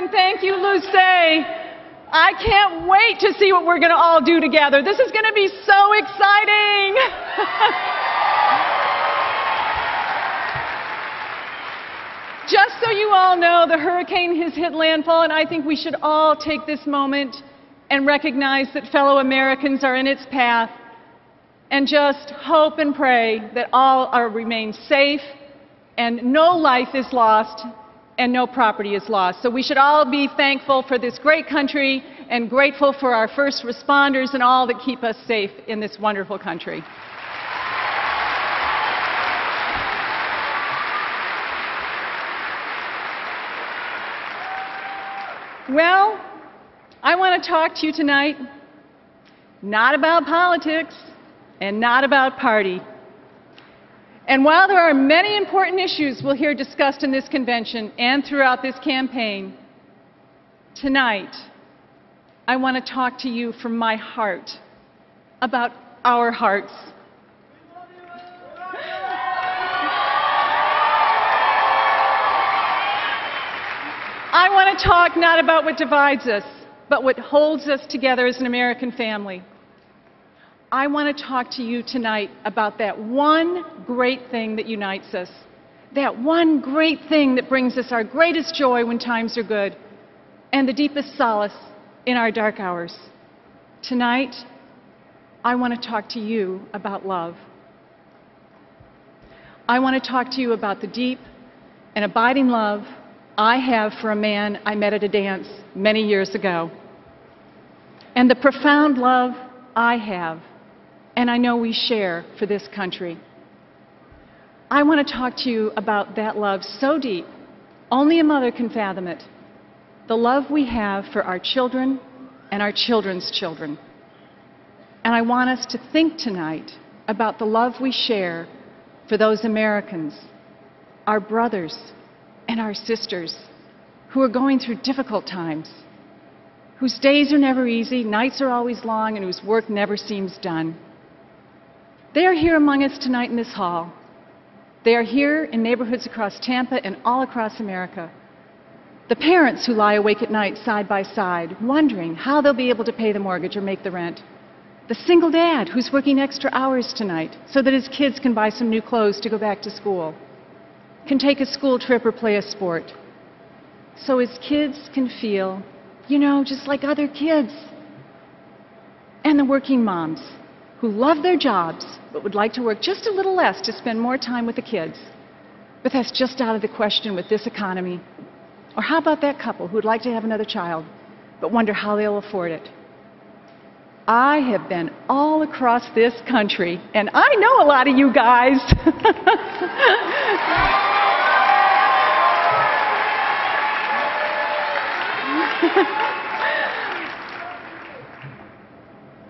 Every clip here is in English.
and thank you, Luce. I can't wait to see what we're going to all do together. This is going to be so exciting. Just so you all know, the hurricane has hit landfall, and I think we should all take this moment and recognize that fellow Americans are in its path, and just hope and pray that all remain safe and no life is lost and no property is lost. So we should all be thankful for this great country and grateful for our first responders and all that keep us safe in this wonderful country. Well, I want to talk to you tonight not about politics and not about party. And while there are many important issues we'll hear discussed in this convention and throughout this campaign, tonight I want to talk to you from my heart about our hearts. I want to talk not about what divides us, but what holds us together as an American family. I want to talk to you tonight about that one great thing that unites us, that one great thing that brings us our greatest joy when times are good, and the deepest solace in our dark hours. Tonight, I want to talk to you about love. I want to talk to you about the deep and abiding love I have for a man I met at a dance many years ago, and the profound love I have and I know we share for this country. I want to talk to you about that love so deep, only a mother can fathom it, the love we have for our children and our children's children. And I want us to think tonight about the love we share for those Americans, our brothers and our sisters who are going through difficult times, whose days are never easy, nights are always long, and whose work never seems done. They are here among us tonight in this hall. They are here in neighborhoods across Tampa and all across America. The parents who lie awake at night side by side, wondering how they'll be able to pay the mortgage or make the rent. The single dad who's working extra hours tonight so that his kids can buy some new clothes to go back to school, can take a school trip or play a sport, so his kids can feel, you know, just like other kids. And the working moms who love their jobs but would like to work just a little less to spend more time with the kids. But that's just out of the question with this economy. Or how about that couple who would like to have another child but wonder how they'll afford it? I have been all across this country, and I know a lot of you guys.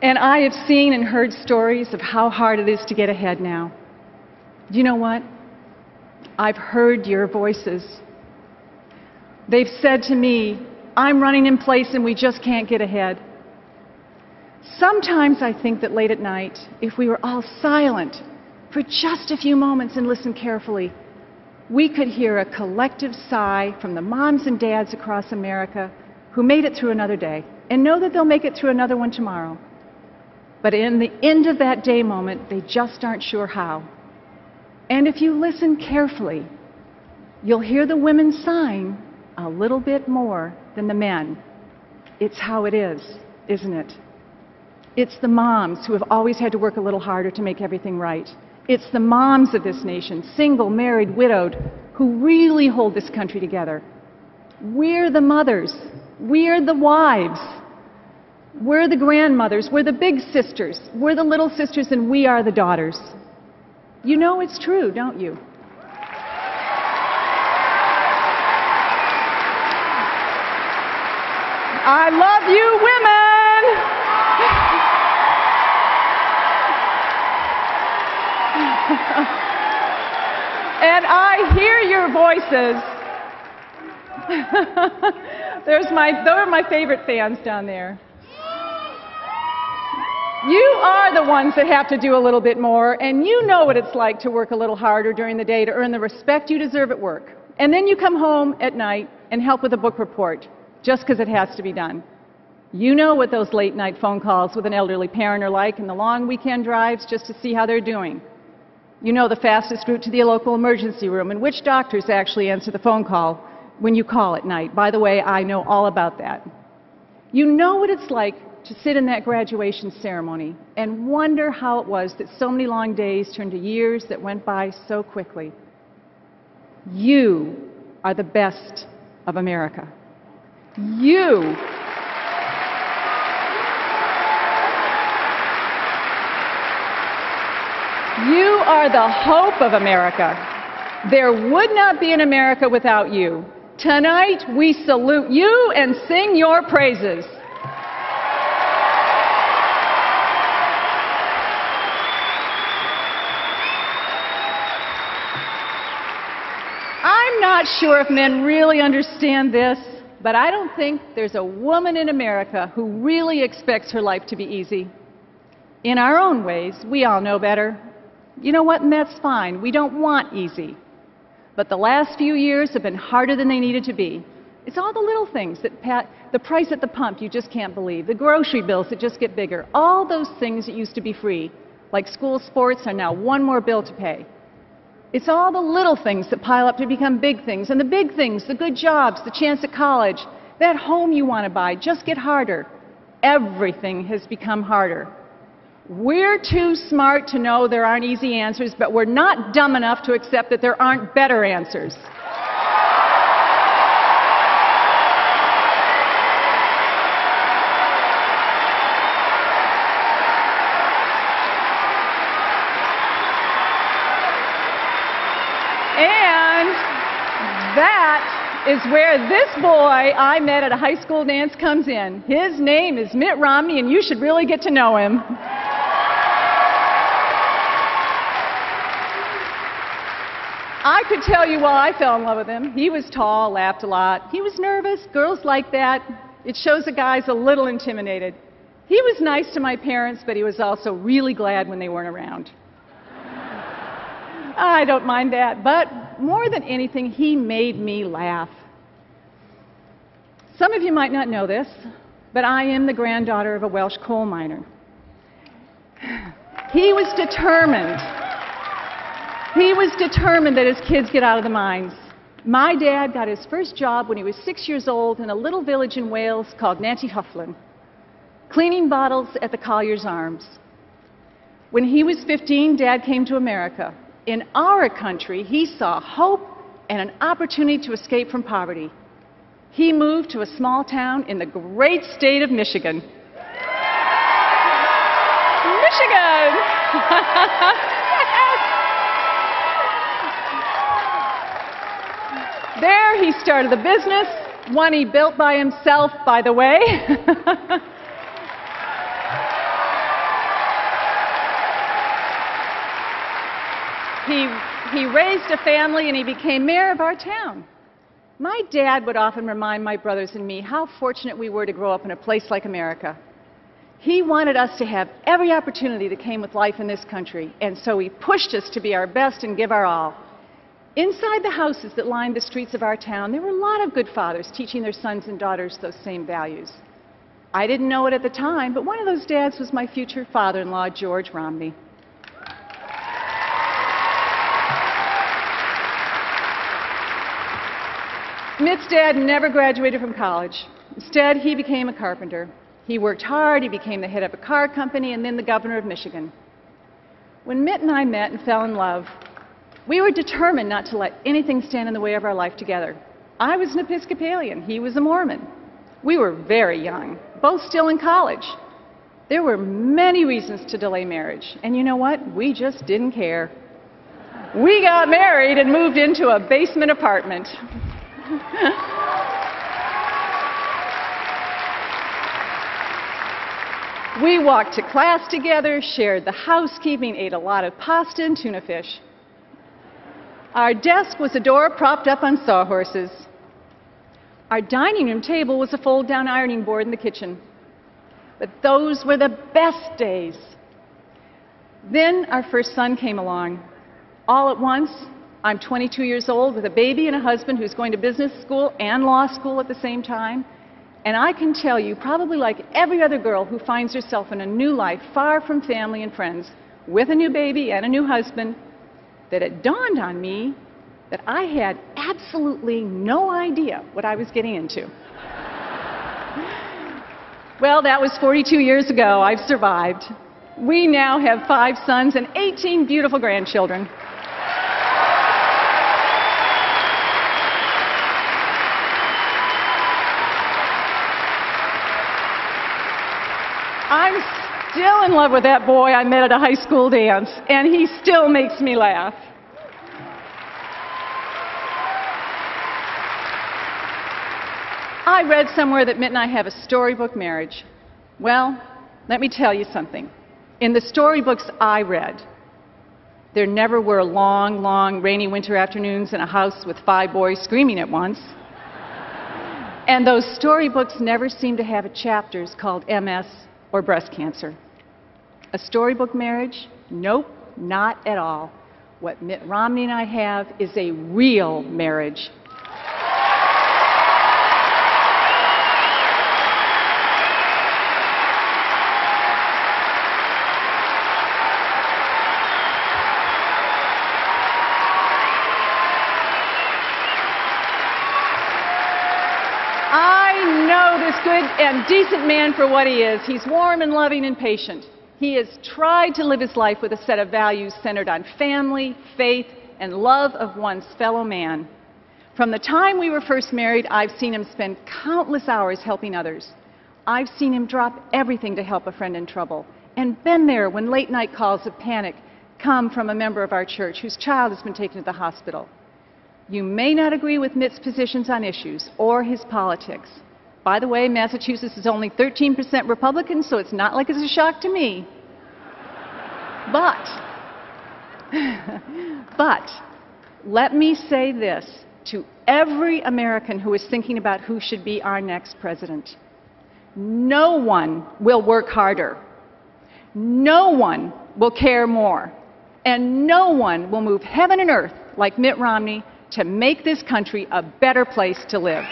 And I have seen and heard stories of how hard it is to get ahead now. You know what? I've heard your voices. They've said to me, I'm running in place and we just can't get ahead. Sometimes I think that late at night, if we were all silent for just a few moments and listened carefully, we could hear a collective sigh from the moms and dads across America who made it through another day and know that they'll make it through another one tomorrow. But in the end of that day moment, they just aren't sure how. And if you listen carefully, you'll hear the women sighing a little bit more than the men. It's how it is, isn't it? It's the moms who have always had to work a little harder to make everything right. It's the moms of this nation, single, married, widowed, who really hold this country together. We're the mothers. We're the wives. We're the grandmothers. We're the big sisters. We're the little sisters, and we are the daughters. You know it's true, don't you? I love you, women! And I hear your voices. Those are my favorite fans down there. You are the ones that have to do a little bit more, and you know what it's like to work a little harder during the day to earn the respect you deserve at work. And then you come home at night and help with a book report, just because it has to be done. You know what those late-night phone calls with an elderly parent are like, and the long weekend drives just to see how they're doing. You know the fastest route to the local emergency room and which doctors actually answer the phone call when you call at night. By the way, I know all about that. You know what it's like to sit in that graduation ceremony and wonder how it was that so many long days turned to years that went by so quickly. You are the best of America. You are the hope of America. There would not be an America without you. Tonight, we salute you and sing your praises. I'm not sure if men really understand this, but I don't think there's a woman in America who really expects her life to be easy. In our own ways, we all know better. You know what, and that's fine. We don't want easy. But the last few years have been harder than they needed to be. It's all the little things that the price at the pump you just can't believe, the grocery bills that just get bigger, all those things that used to be free, like school sports, are now one more bill to pay. It's all the little things that pile up to become big things, and the big things, the good jobs, the chance at college, that home you want to buy, just get harder. Everything has become harder. We're too smart to know there aren't easy answers, but we're not dumb enough to accept that there aren't better answers. And that is where this boy I met at a high school dance comes in. His name is Mitt Romney, and you should really get to know him. I could tell you why I fell in love with him. He was tall, laughed a lot. He was nervous. Girls like that. It shows a guy's a little intimidated. He was nice to my parents, but he was also really glad when they weren't around. I don't mind that, but more than anything, he made me laugh. Some of you might not know this, but I am the granddaughter of a Welsh coal miner. He was determined. He was determined that his kids get out of the mines. My dad got his first job when he was 6 years old in a little village in Wales called Nanty Houghlan, cleaning bottles at the Collier's Arms. When he was 15, Dad came to America. In our country, he saw hope and an opportunity to escape from poverty. He moved to a small town in the great state of Michigan. Michigan! There he started a business, one he built by himself, by the way. He raised a family and he became mayor of our town. My dad would often remind my brothers and me how fortunate we were to grow up in a place like America. He wanted us to have every opportunity that came with life in this country, and so he pushed us to be our best and give our all. Inside the houses that lined the streets of our town, there were a lot of good fathers teaching their sons and daughters those same values. I didn't know it at the time, but one of those dads was my future father-in-law, George Romney. Mitt's dad never graduated from college. Instead, he became a carpenter. He worked hard, he became the head of a car company, and then the governor of Michigan. When Mitt and I met and fell in love, we were determined not to let anything stand in the way of our life together. I was an Episcopalian, he was a Mormon. We were very young, both still in college. There were many reasons to delay marriage, and you know what? We just didn't care. We got married and moved into a basement apartment. We walked to class together, shared the housekeeping, ate a lot of pasta and tuna fish. Our desk was a door propped up on sawhorses. Our dining room table was a fold-down ironing board in the kitchen. But those were the best days. Then our first son came along. All at once, I'm 22 years old with a baby and a husband who's going to business school and law school at the same time. And I can tell you, probably like every other girl who finds herself in a new life, far from family and friends, with a new baby and a new husband, that it dawned on me that I had absolutely no idea what I was getting into. Well, that was 42 years ago. I've survived. We now have 5 sons and 18 beautiful grandchildren. I'm still in love with that boy I met at a high school dance, and he still makes me laugh. I read somewhere that Mitt and I have a storybook marriage. Well, let me tell you something. In the storybooks I read, there never were long, long rainy winter afternoons in a house with 5 boys screaming at once. And those storybooks never seemed to have chapters called MS or breast cancer. A storybook marriage? Nope, not at all. What Mitt Romney and I have is a real marriage. I know this good and decent man for what he is. He's warm and loving and patient. He has tried to live his life with a set of values centered on family, faith, and love of one's fellow man. From the time we were first married, I've seen him spend countless hours helping others. I've seen him drop everything to help a friend in trouble, and been there when late-night calls of panic come from a member of our church whose child has been taken to the hospital. You may not agree with Mitt's positions on issues or his politics. By the way, Massachusetts is only 13% Republican, so it's not like it's a shock to me. But let me say this to every American who is thinking about who should be our next president. No one will work harder. No one will care more. And no one will move heaven and earth like Mitt Romney to make this country a better place to live.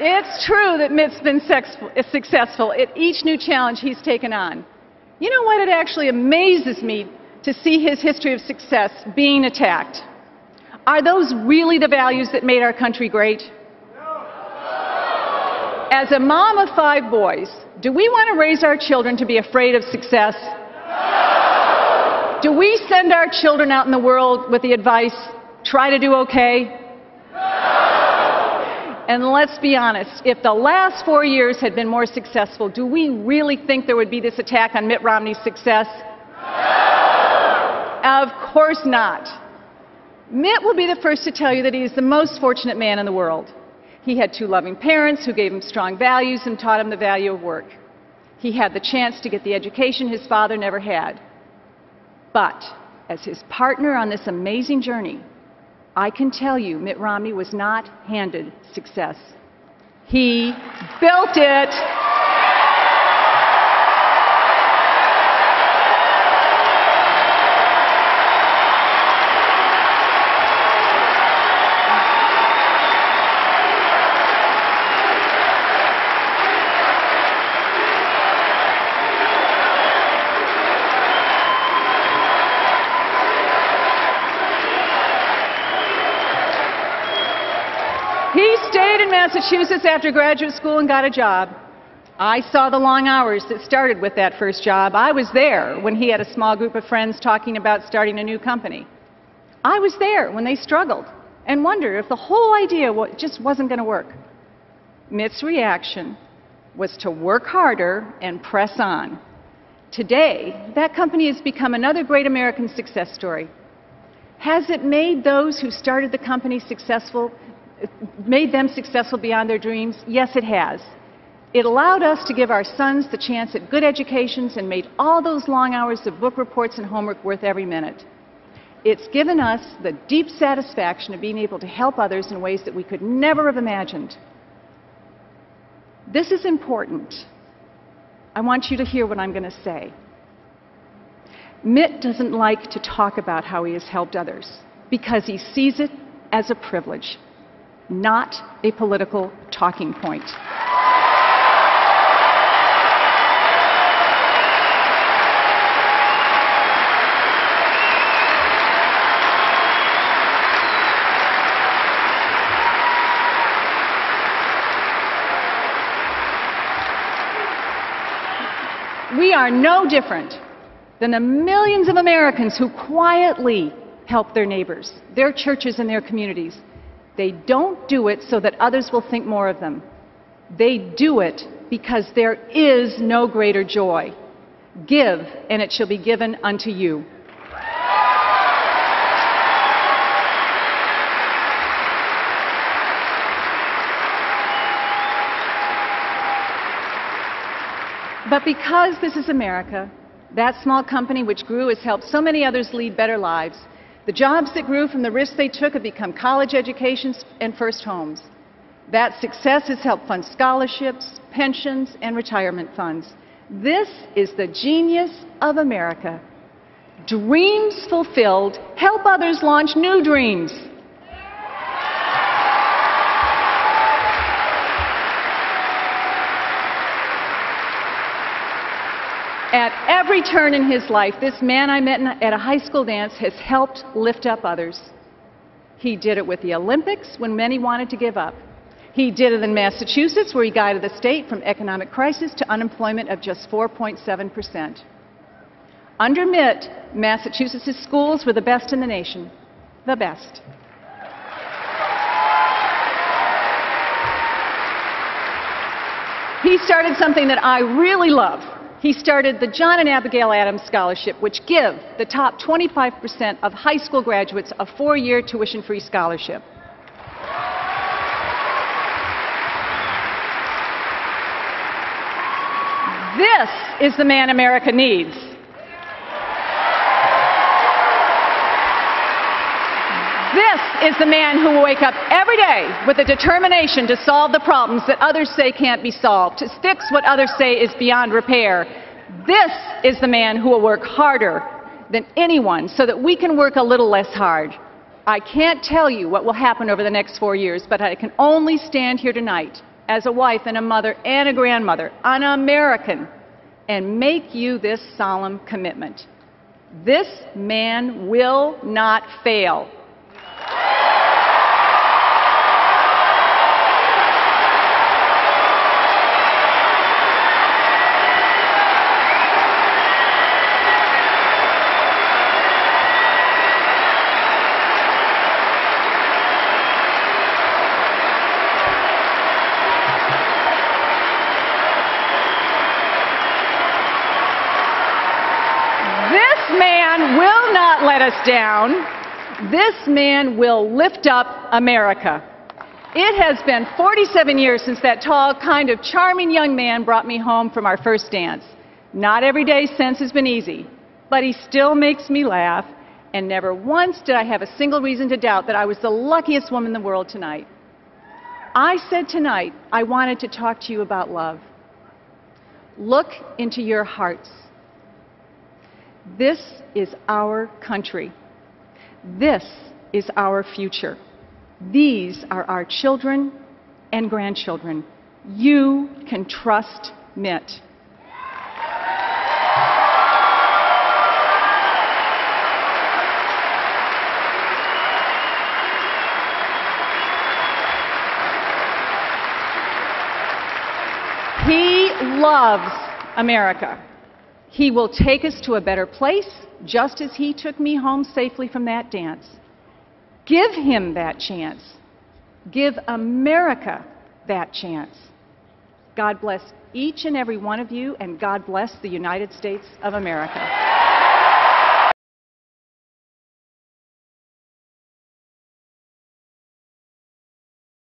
It's true that Mitt's been successful at each new challenge he's taken on. You know what? It actually amazes me to see his history of success being attacked. Are those really the values that made our country great? No. As a mom of 5 boys, do we want to raise our children to be afraid of success? No. Do we send our children out in the world with the advice, try to do okay? And let's be honest, if the last 4 years had been more successful, do we really think there would be this attack on Mitt Romney's success? No! Of course not. Mitt will be the first to tell you that he is the most fortunate man in the world. He had 2 loving parents who gave him strong values and taught him the value of work. He had the chance to get the education his father never had. But as his partner on this amazing journey, I can tell you Mitt Romney was not handed success. He built it. He stayed in Massachusetts after graduate school and got a job. I saw the long hours that started with that first job. I was there when he had a small group of friends talking about starting a new company. I was there when they struggled and wondered if the whole idea just wasn't going to work. Mitt's reaction was to work harder and press on. Today, that company has become another great American success story. Has it made those who started the company successful, made them successful beyond their dreams? Yes, it has. It allowed us to give our sons the chance at good educations and made all those long hours of book reports and homework worth every minute. It's given us the deep satisfaction of being able to help others in ways that we could never have imagined. This is important. I want you to hear what I'm going to say. Mitt doesn't like to talk about how he has helped others because he sees it as a privilege, not a political talking point. We are no different than the millions of Americans who quietly help their neighbors, their churches, and their communities. They don't do it so that others will think more of them. They do it because there is no greater joy. Give, and it shall be given unto you. But because this is America, that small company which grew has helped so many others lead better lives. The jobs that grew from the risks they took have become college educations and first homes. That success has helped fund scholarships, pensions, and retirement funds. This is the genius of America. Dreams fulfilled help others launch new dreams. At every turn in his life, this man I met at a high school dance has helped lift up others. He did it with the Olympics when many wanted to give up. He did it in Massachusetts, where he guided the state from economic crisis to unemployment of just 4.7%. Under Mitt, Massachusetts' schools were the best in the nation. The best. He started something that I really love. He started the John and Abigail Adams Scholarship, which give the top 25% of high school graduates a 4-year tuition-free scholarship. This is the man America needs. This is the man who will wake up every day with a determination to solve the problems that others say can't be solved, to fix what others say is beyond repair. This is the man who will work harder than anyone so that we can work a little less hard. I can't tell you what will happen over the next 4 years, but I can only stand here tonight as a wife and a mother and a grandmother, an American, and make you this solemn commitment. This man will not fail. This man will not let us down. This man will lift up America. It has been 47 years since that tall, kind of charming young man brought me home from our first dance. Not every day since has been easy, but he still makes me laugh, and never once did I have a single reason to doubt that I was the luckiest woman in the world tonight. I said tonight I wanted to talk to you about love. Look into your hearts. This is our country. This is our future. These are our children and grandchildren. You can trust Mitt. He loves America. He will take us to a better place, just as he took me home safely from that dance. Give him that chance. Give America that chance. God bless each and every one of you, and God bless the United States of America.